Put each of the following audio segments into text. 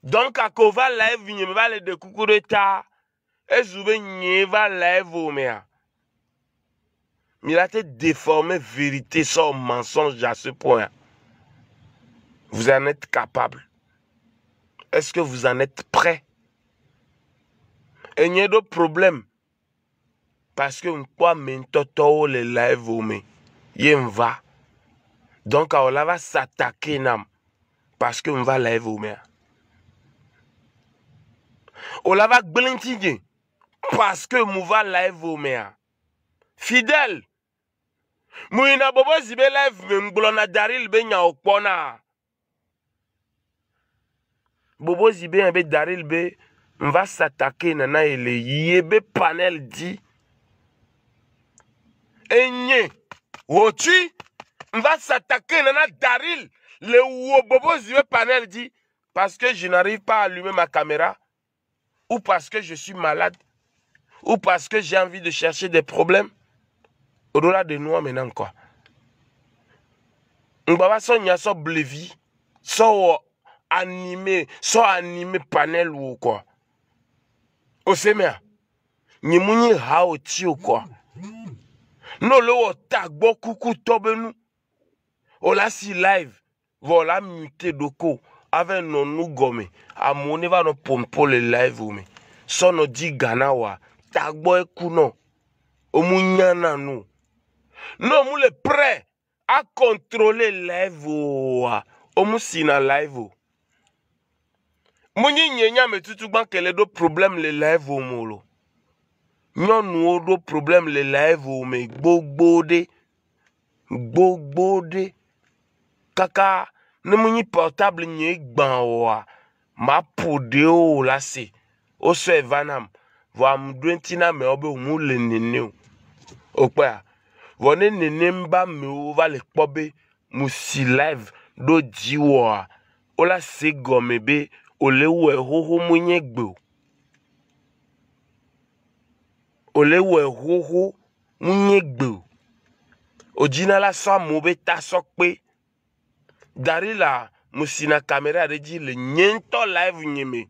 Donc, à Kova live, il va le découcou de ta. Et je va live au mea. Mais il a été déformé vérité sans mensonge à ce point. Vous en êtes capable. Est-ce que vous en êtes prêt? Et il y a d'autres problèmes. Parce que quoi maintenant les live au mea. Il va. Donc, on va s'attaquer nam. Parce que on va live au mea. On va glintiger. Parce que on va live au mea. Fidèle. Mouina bobo zibe live m'blona daril be nya okpona. Bobo zibe un be daril be on va s'attaquer nana ele yebe panel dit enye wotu on va s'attaquer nana daril le wo bobo zibe panel dit parce que je n'arrive pas à allumer ma caméra ou parce que je suis malade ou parce que j'ai envie de chercher des problèmes au-delà de nous maintenant quoi. On va son nya so blevi so animé panel ou quoi. Au semea. Ni mouni hao tio quoi. No le o tagbo kuku tobenu. O la si live. Voilà muté doko. Avec non nous gomme. A moni va no pompo le live ou me. So no di gana wa. Tagbo e kuno. O mounyana nou. Non mou le prêt à contrôler live ou. O mou si na live ou. Mouni nyenya me tutu ban kele do problème le live ou molo. Nyon nou do problème le live ou me gbogbo de kaka ne mouni portable nye gban wa ma poude ou la se o so evanam wa mdwentina me obe mou le nene ou okpa wone nene mba me ou va le kpobe mou si live do di wa o la se gome be o le we ho mounye gbe o le we ho mounye gbe o jina la so mobe ta sokpe dari la musina caméra de di le nyento live nyeme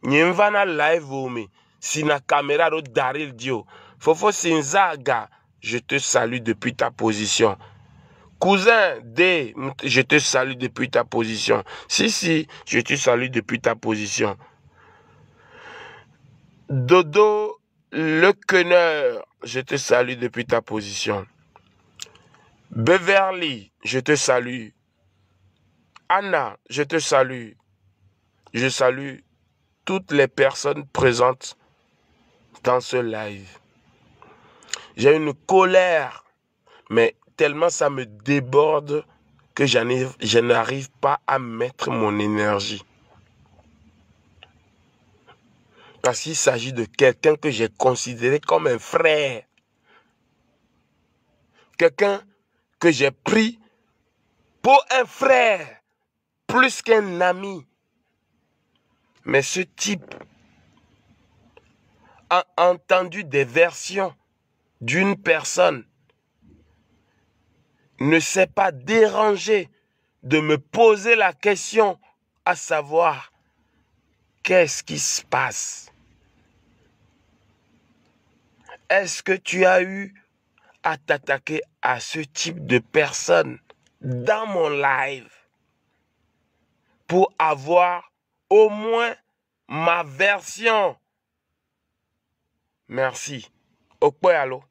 nyemvana live o me sina caméra do daril dio fofo sinzaga je te salue depuis ta position. Cousin D, je te salue depuis ta position. Si, je te salue depuis ta position. Dodo le Queneur, je te salue depuis ta position. Beverly, je te salue. Anna, je te salue. Je salue toutes les personnes présentes dans ce live. J'ai une colère, mais tellement ça me déborde que je n'arrive pas à mettre mon énergie. Parce qu'il s'agit de quelqu'un que j'ai considéré comme un frère. Quelqu'un que j'ai pris pour un frère, plus qu'un ami. Mais ce type a entendu des versions d'une personne, ne s'est pas dérangé de me poser la question à savoir qu'est-ce qui se passe. Est-ce que tu as eu à t'attaquer à ce type de personne dans mon live pour avoir au moins ma version? Merci. Okpoyalo.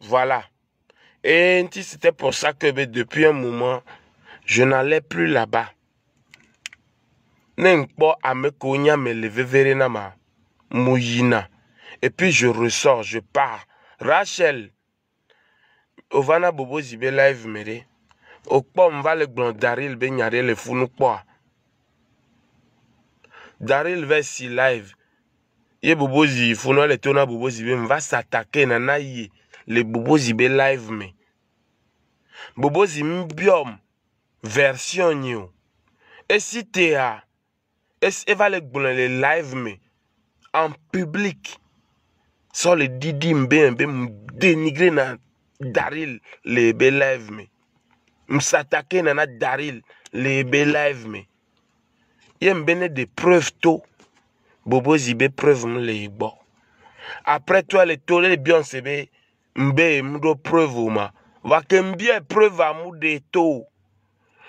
Voilà. Et c'était pour ça que depuis un moment, je n'allais plus là-bas. Et puis je ressors, je pars. Rachel, Ovana Bobo Zibe live mere. Okpo mva le glon Daril be nyare le funu kwa. Daril ve si live. Ye Bobo Zibe funu le tona Bobo Zibe mva s'attaquer nana ye le Bobo Zibe live me. Bobo Zibe biom version new. Et si t'es et va le glon le live me en public. Sans le didi mbe dénigrer na Daril le be live me. M's'attaquer na Daril le be live me. Yembene des preuves to. Bobo zibe preuve mle bo. Après toi les to les bien sebe mbe mdo preuve ma. Va que mbie preuve à mou de to.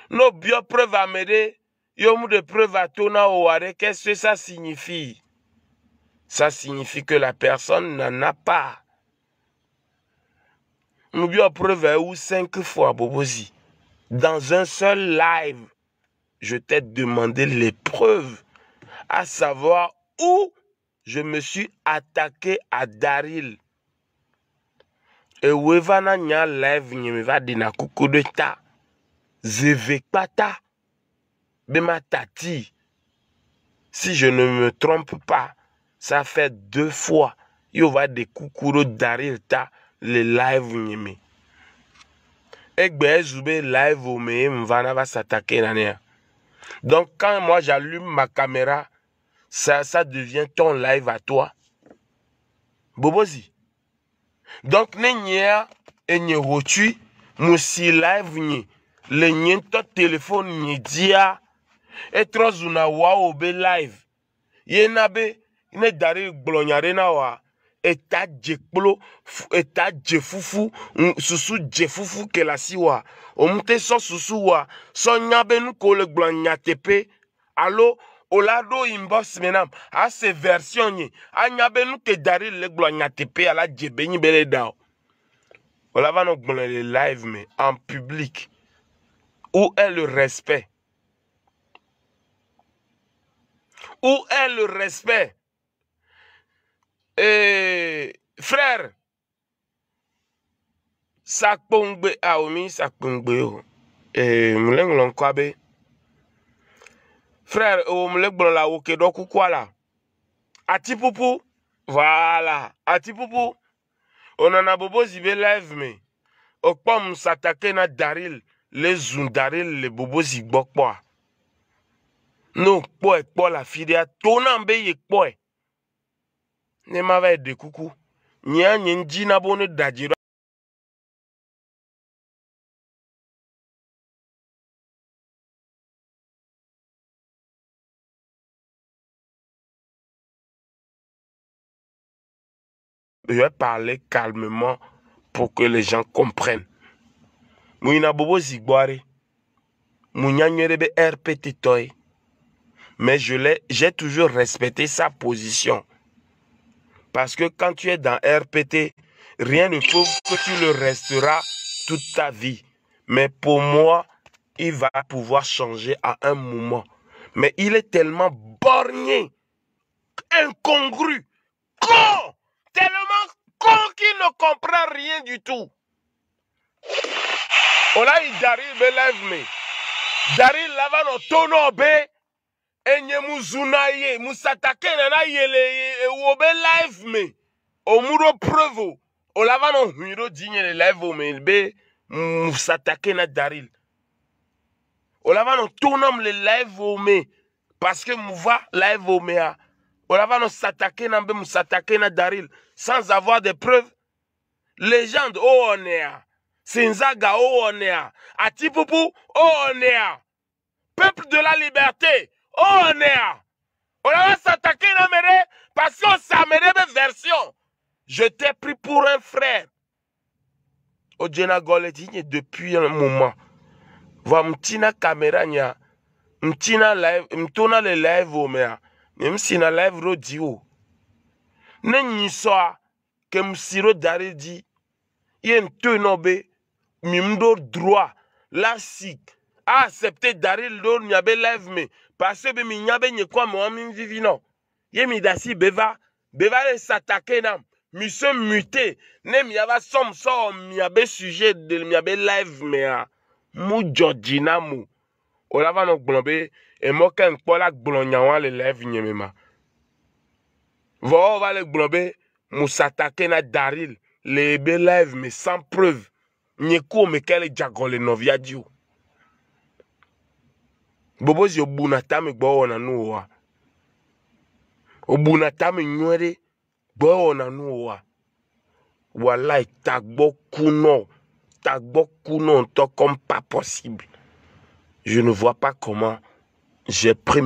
No bien preuve à m'aider. Yo mou de preuve à to na ouare. Qu'est-ce que ça signifie? Ça signifie que la personne n'en a pas. Nous bien preuve à ou 5 fois bobozi. Dans un seul live. Je t'ai demandé les preuves. À savoir où je me suis attaqué à Daryl. Et Wevana nya live me va dina kuku de ta. Zevekpata. Bema tati. Si je ne me trompe pas, ça fait 2 fois. Il va de kukuro Daryl ta le live nyeme. Egbe zube live au me mvana va s'attaquer nania. Donc quand moi j'allume ma caméra, ça devient ton live à toi. Bobozi. Donc, n'enya enye rotu, musi live ni, le nyen to téléphone ni dia, et trozuna wa obe live. Ye nabe, ne dari glonyare na wa, eta jekplo, eta jefufu, susu jefufu ke la si wa, omute so susu wa, so nyabe nou ko le glonyatepe, allo, Olado inbox menam a ces versions ni anyabe nou ke dari le glonyatepe ala djebe ni bele dao. Olava no glon le live mais en public. Où est le respect? Où est le respect? Frère, sakpongbe aomi sakpongbe o. Mlenglon kwabe. Frère, o mlenglon la oke do kukwa la. Atipupu. Voilà. Atipupu. On en a bobo zibe live me. Okpom s'attaquer na Daryl. Les zoom Daryl le bobo zigbokwa. No kpo la fidea. Tonan be ye kpo. Ne m'avait de coucou. Nya nyenji na bone dajiro. Je vais parler calmement pour que les gens comprennent. Mouina bobo zigboare. Mounia nyerebe RPT toy. Mais j'ai toujours respecté sa position. Parce que quand tu es dans RPT, rien ne prouve que tu le resteras toute ta vie. Mais pour moi, il va pouvoir changer à un moment. Mais il est tellement borgné, incongru, con, tellement con qu'il ne comprend rien du tout. Ola il Daryl be live me. Daryl lava no tono be. Enye muzuna ye, musatake na yele wobe live me. Omuro preuve. Olava no hiro digne le live me be musatake na Daryl. Olava no tonam le live me parce que mouva live me a. Olava no s'attaquer na be musatake na Daryl sans avoir de preuves. Légende oh on est a. Sinzaga oh on est a. Atipupu oh on est a. Peuple de la liberté oh on est a. On va s'attaquer à Méré parce qu'on s'amène des versions. Je t'ai pris pour un frère. Ojena Goletini depuis un moment. Va m'tina caméra nya. M'tina live. M'tona le live au mea. Même si na live radio. Nenyi soa. Que m'siro Daryl di. Yen te nobe. Mimdo droit. La sik. A accepté Daryl do nyabe live me. Parce que mi nyabe nye kwa mo amin vivi non. Ye mi dasi beva le s'attaquer nam. Mi se muté. Ne mi ava som so mi abe sujet de mi abe live mea. Mu Georgina mu. O lava no glombe. E mo ken pola glonyawan le live nye mema. Va le glombe. Mu s'attaquer na Daryl. Le ebe live me sans preuve. Nye ko me kele jagon le novia diou. Bobo zi obunata me gbo ona nou wa. Obunata me nywere gbo ona nou wa. Walai tagbo kuno to comme pas possible. Je ne vois pas comment j'ai pu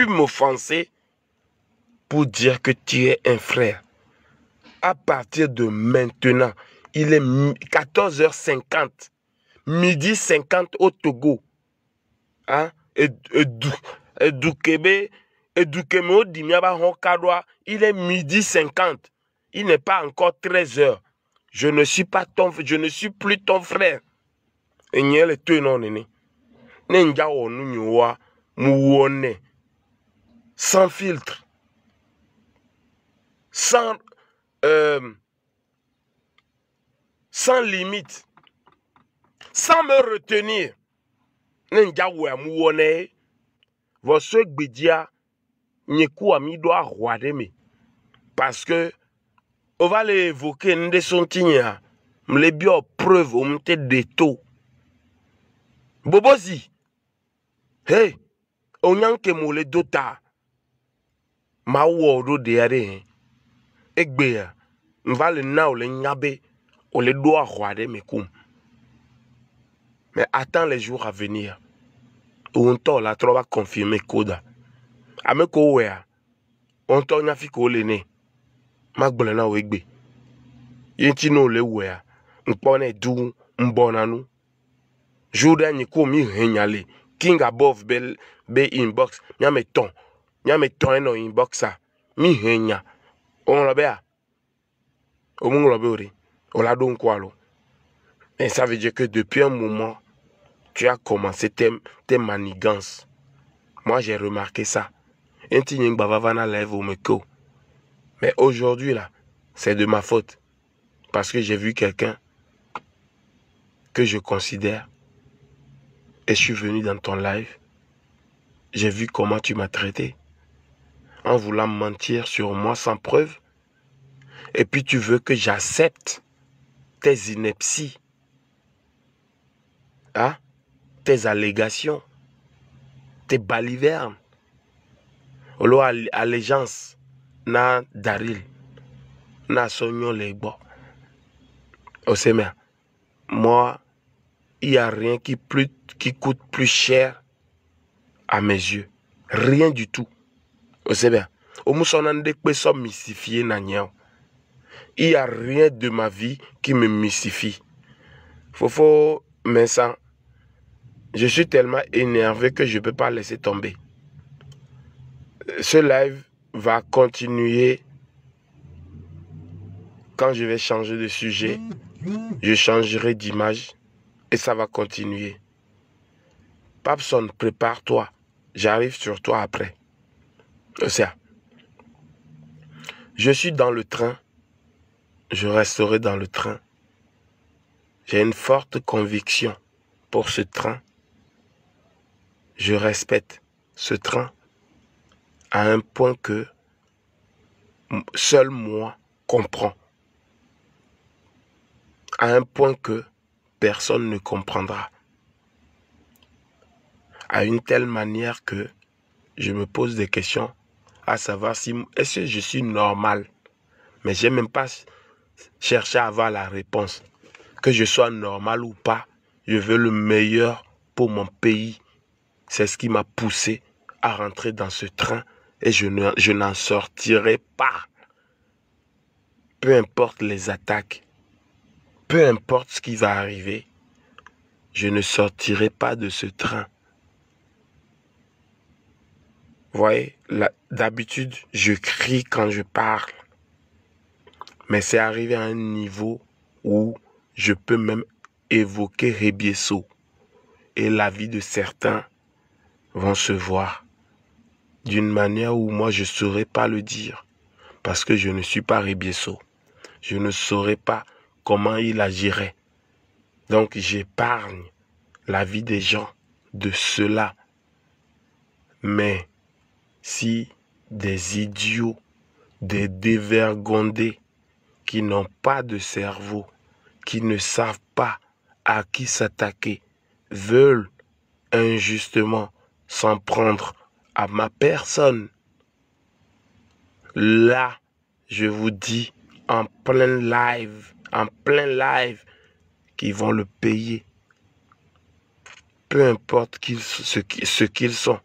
m'offenser pour dire que tu es un frère. À partir de maintenant, il est 14h50, midi 50 au Togo. Hein? Il est midi 50. Il n'est pas encore 13h. Je ne suis plus ton frère. Et n'y a le tenant nene. Nenja onu nywa muwone. Sans filtre. Sans limite. Sans me retenir. Nenja we muwone. Votre gbedia nyeku amido a roademe. Parce que on va l'évoquer n'de son tinya. M'le bio preuve ou m'te deto. Bobozi. Hey, onyanke mole dota. Ma wodo de yare. Egbe m'va le na ou le nyabe ou le doa roade me koum. Mais attends les jours à venir. Ou on to la trova confirmer koda. Ame ko wea. On to nyafi ko le ne. Magbole na ou egbe. Yenti no le wea. M'pone dou m'bonanu. Jouda ni ko mi renyale. King above be inbox. Nyame ton no inboxa. Mi renya. On la bea. Au monde la on l'a donc quoi alors. Et ça veut dire que depuis un moment, tu as commencé tes manigances. Moi, j'ai remarqué ça. Mais aujourd'hui, là, c'est de ma faute. Parce que j'ai vu quelqu'un que je considère. Et je suis venu dans ton live. J'ai vu comment tu m'as traité. En voulant mentir sur moi sans preuve. Et puis tu veux que j'accepte tes inepties. Hein? Tes allégations. Tes balivernes. Olo allégeance. Na Daril. Na Sognon Legbo. Osemer. Moi, il n'y a rien qui coûte plus cher à mes yeux. Rien du tout. Osemer. Omusonande kwe so mystifié na nyao. Il n'y a rien de ma vie qui me mystifie. Fofo, Vincent, je suis tellement énervé que je ne peux pas laisser tomber. Ce live va continuer quand je vais changer de sujet. Je changerai d'image et ça va continuer. Papson, prépare-toi. J'arrive sur toi après. Je suis dans le train. Je resterai dans le train. J'ai une forte conviction pour ce train. Je respecte ce train à un point que seul moi comprends. À un point que personne ne comprendra. À une telle manière que je me pose des questions à savoir si est-ce que je suis normal. Mais je n'ai même pas cherché à avoir la réponse. Que je sois normal ou pas, je veux le meilleur pour mon pays. C'est ce qui m'a poussé à rentrer dans ce train et je n'en sortirai pas. Peu importe les attaques, peu importe ce qui va arriver, je ne sortirai pas de ce train. Vous voyez, d'habitude, je crie quand je parle. Mais c'est arrivé à un niveau où je peux même évoquer Rebieso. Et la vie de certains vont se voir d'une manière où moi je ne saurais pas le dire. Parce que je ne suis pas Rebieso. Je ne saurais pas comment il agirait. Donc j'épargne la vie des gens de cela. Mais si des idiots, des dévergondés qui n'ont pas de cerveau, qui ne savent pas à qui s'attaquer, veulent injustement s'en prendre à ma personne, là, je vous dis en plein live, qu'ils vont le payer. Peu importe ce qu'ils sont.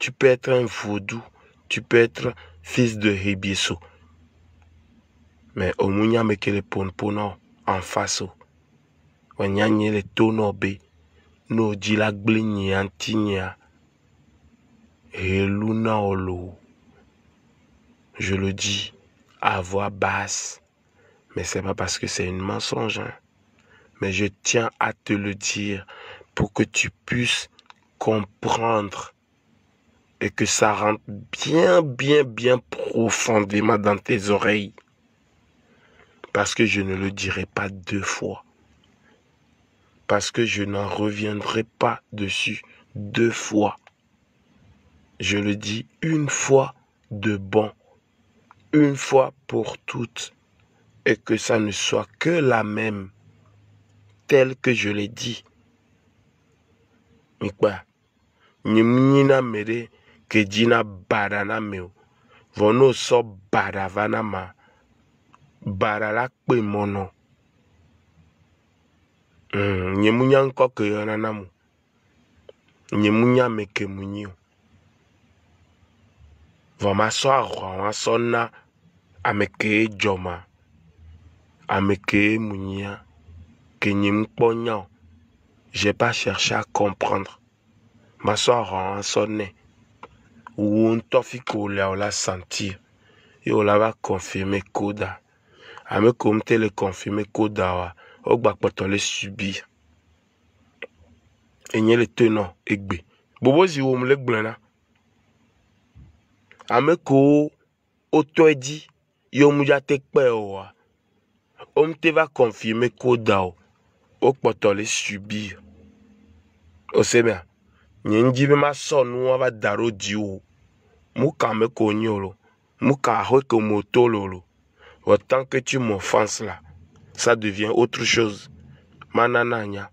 tu peux être un vaudou, tu peux être fils de Hébieso. Mais au mounya me que les ponpono en face. Wanyanye les tono be. No dila gligni antinia. Et luna olo. Je le dis à voix basse. Mais c'est pas parce que c'est une mensonge. Hein. Mais je tiens à te le dire pour que tu puisses comprendre et que ça rentre bien profondément dans tes oreilles. Parce que je ne le dirai pas 2 fois. Parce que je n'en reviendrai pas dessus 2 fois. Je le dis une fois de bon. Une fois pour toutes. Et que ça ne soit que la même. Telle que je l'ai dit. Mikba. Nyimnina mere ke jina badana meo. Vono so badavana ma. Badala kwe mono. Nyemunya nko ke yonanamu. Nyemunya meke munyo. Vama so arwa so na ameke joma. Ameke munya. Que nyemukponya. J'ai pas cherché à comprendre. Ma so arwa so ne. Ou un tofiko le la sentir. Et on la va confirmer koda. Ame comme le confirmer koda wa. Ou bakpoto le subir. Et nye le tenant egbe. Bobo zi ou mle gblena. Ame ko oto edi. Yo mouja tekpe wa. Om te va confirmer koda wa. Ou bakpoto le subir. O se bien. Nye njibe ma son nou va daro di ou. Mouka me konyolo. Mouka ahoy ko motololo. Autant que tu m'offenses là. Ça devient autre chose. Manananya.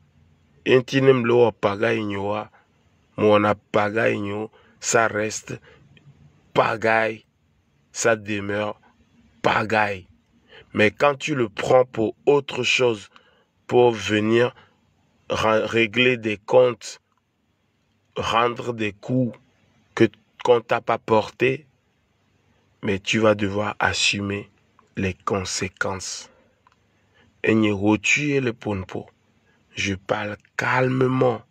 Intinem lo pagaille nyoa. Mona pagaille nyo. Ça reste pagaille. Ça demeure pagaille. Mais quand tu le prends pour autre chose, pour venir régler des comptes, rendre des coups qu'on t'a pas porté, mais tu vas devoir assumer les conséquences. Et n'y retuer le ponpo. Je parle calmement.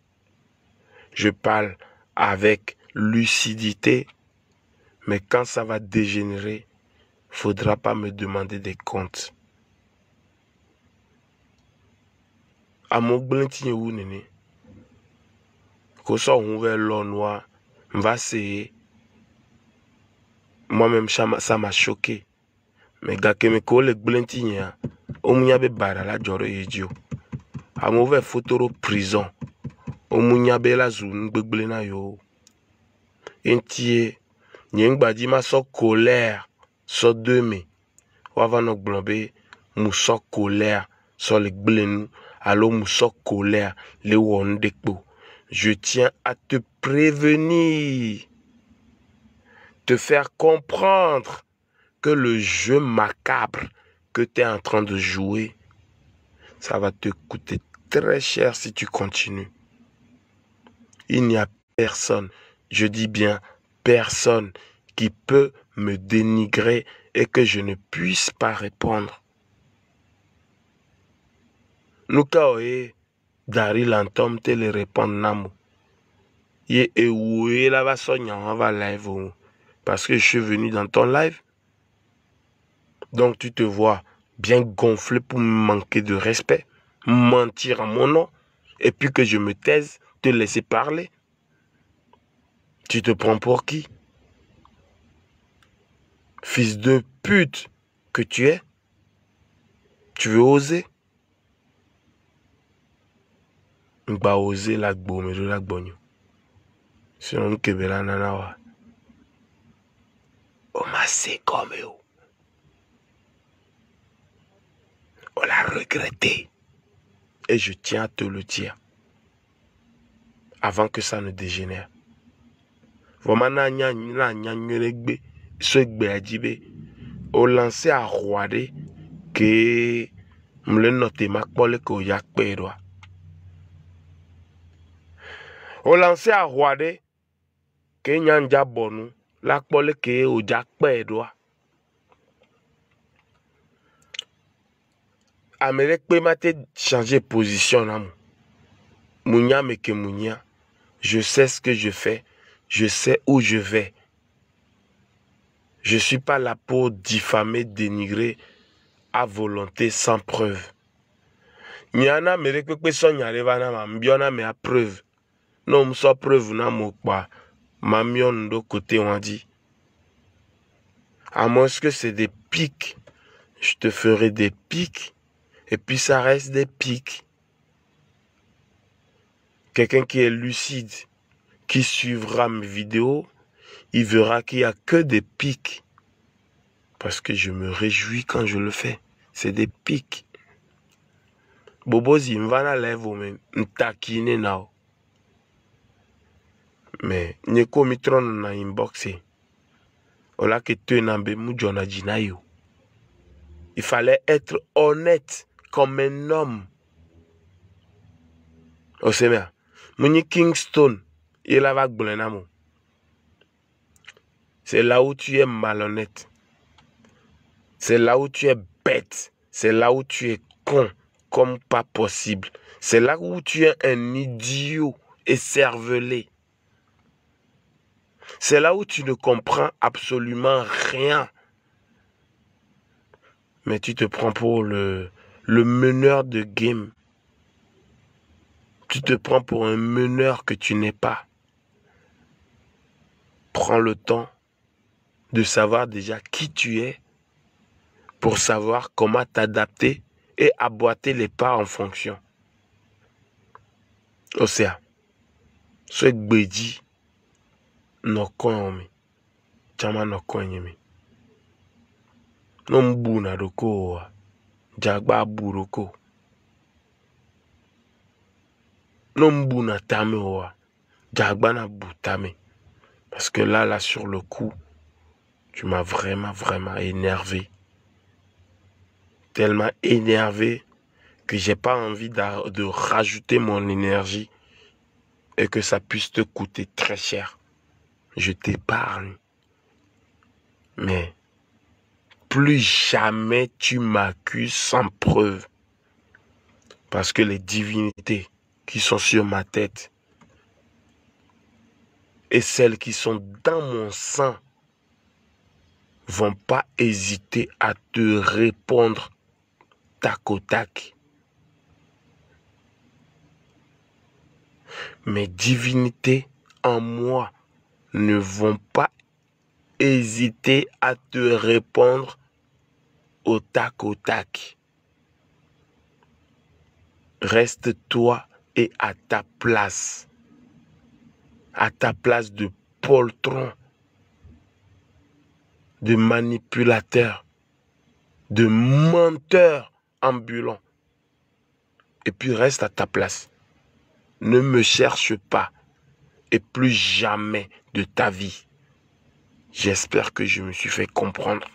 Je parle avec lucidité. Mais quand ça va dégénérer, faudra pas me demander des comptes. Amogblenti ou nene. Koso ouver l'eau noire. M'va essayer. Moi-même, ça m'a choqué. Mais gars que me colle blenti nia. Omunya be bara la joro edio. Amouver photo prison. Omunya be la zun gbeglena yo. Entier. Nyengba di ma so colère. So deme. Wavano glombe. Mou so colère. So le gblenu. Alors mou so colère. Le wondekbo. Je tiens à te prévenir. Te faire comprendre que le jeu macabre que tu es en train de jouer, ça va te coûter très cher si tu continues. Il n'y a personne, je dis bien personne, qui peut me dénigrer et que je ne puisse pas répondre. Nous kaoe dari lantom te le répondre namu. Ye eoué la va sonya on va live parce que je suis venu dans ton live. Donc tu te vois bien gonflé pour me manquer de respect, mentir en mon nom, et puis que je me taise, te laisser parler. Tu te prends pour qui? Fils de pute que tu es? Tu veux oser? M'ba oser la gbo, mais je la gbonyo. Sinon kebela nanawa. On m'a c'est comme eux. On l'a regretté. Et je tiens à te le dire. Avant que ça ne dégénère. Vraiment, au lancer à Roide que me noté ma pole ko yak pedwa. Au lancer à Roide Kenya nja bonu. La pole ke o jak pedwa. Amérique peut mate changer position là. Mounia me ke mounia. Je sais ce que je fais. Je sais où je vais. Je suis pas là pour diffamer, dénigrer à volonté sans preuve. Nyana Amérique peut son arriva na mambiona me a preuve. Non m'so preuve na mokwa. Mamion de côté on dit. À moins que c'est des pics. Je te ferai des pics. Et puis ça reste des pics. Quelqu'un qui est lucide, qui suivra mes vidéos, il verra qu'il n'y a que des pics. Parce que je me réjouis quand je le fais. C'est des pics. Bobozi mvana levo me ntakine nao. Mais nyeko mitron na inboxé. Ola que tu n'ambe mujona jinayo. Il fallait être honnête comme un homme. Osemea. Muni Kingston. Il a vague blenamo. C'est là où tu es malhonnête. C'est là où tu es bête. C'est là où tu es con comme pas possible. C'est là où tu es un idiot écervelé. C'est là où tu ne comprends absolument rien. Mais tu te prends pour le meneur de game. Tu te prends pour un meneur que tu n'es pas. Prends le temps de savoir déjà qui tu es pour savoir comment t'adapter et aboîter les pas en fonction. Osea, ce gbedi no komi, chama no konyemi. No mbuna roko, jagba buroko. No mbuna tame oa, jagba na butame. Parce que là, sur le coup, tu m'as vraiment énervé. Tellement énervé que j'ai pas envie de rajouter mon énergie et que ça puisse te coûter très cher. Je t'épargne. Mais plus jamais tu m'accuses sans preuve. Parce que les divinités qui sont sur ma tête et celles qui sont dans mon sang vont pas hésiter à te répondre tac au tac. Mes divinités en moi ne vont pas hésiter à te répondre au tac. Reste toi et à ta place de poltron, de manipulateur, de menteur ambulant. Et puis reste à ta place. Ne me cherche pas et plus jamais de ta vie. J'espère que je me suis fait comprendre.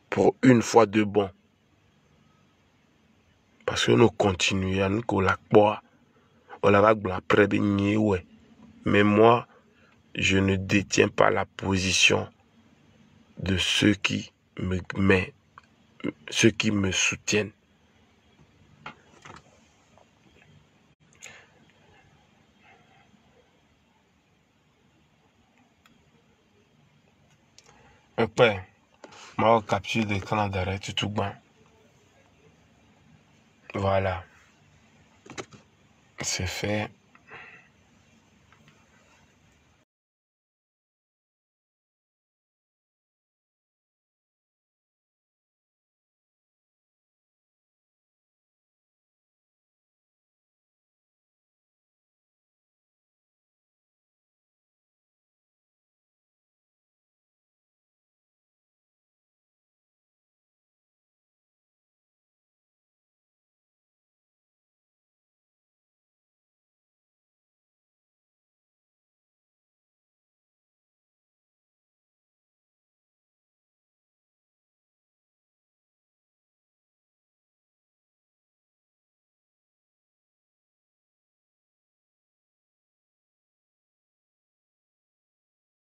Pour une fois de bon. Parce que nous continuons à nous collaborer. On la va après. Mais moi, je ne détiens pas la position de ceux qui me soutiennent. Après, ma capture d'écran d'arrêt tout bon. Voilà. C'est fait.